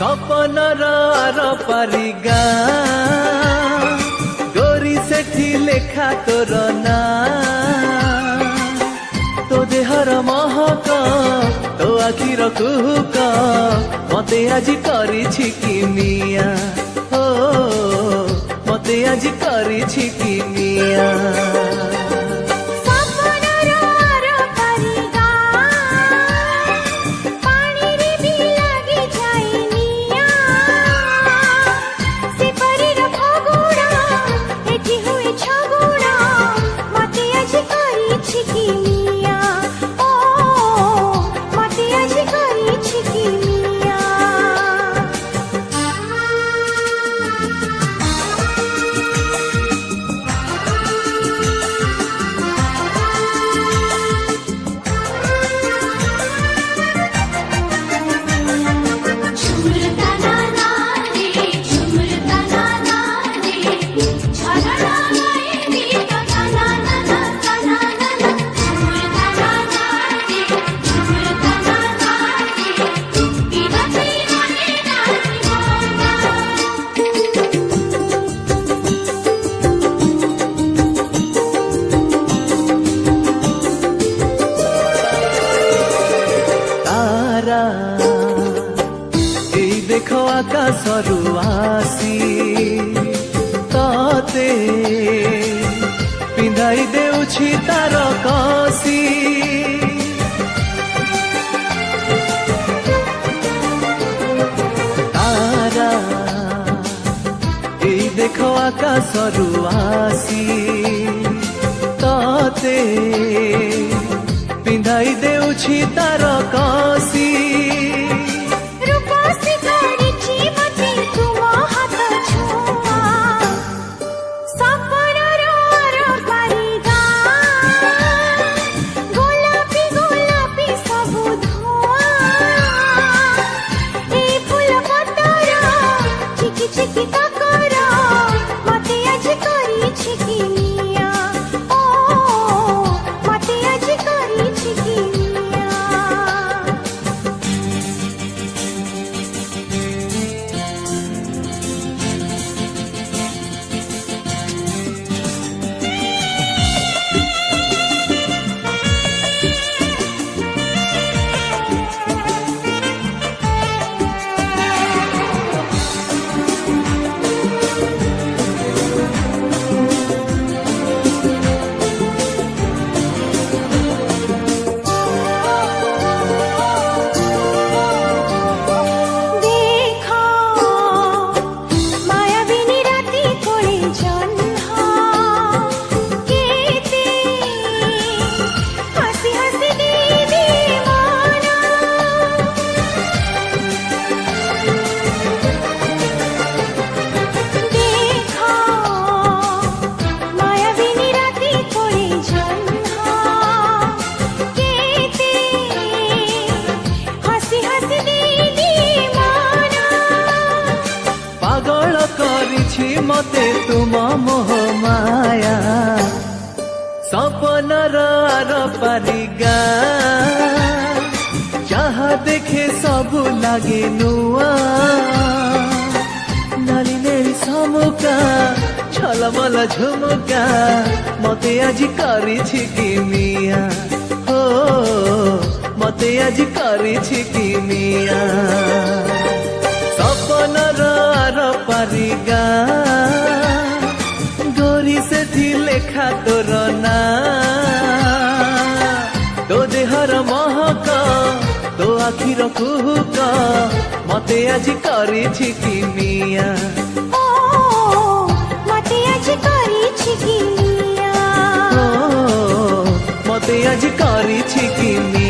सपनर are पारिगा गोरी सेठी लेखा तोर ना तो देहर महक तो आखिर कुहुक मते आज करिछि किमिया हो मते आज करिछि किमिया देखो आकाशरू आसी तते पिंधाई देउछि तार कसी तारा एई देखो आकाशरू आसी तते पिंधाई देउछि तार कसी मते तुम मोह माया सपनर आर पारिगा जहा देखे सब लागे नुआ नाली नेली समुका छलमल झुमुका मते आज करिछि किमिया हो मते आज करिछि किमिया सपनर आर पारिगा गोरी सेठी लेखा तोर ना तो देहर महक तो आखिर कुहुक मते आज करिछि किमिया मते आज करिछि किमिया मते आज करिछि किमिया।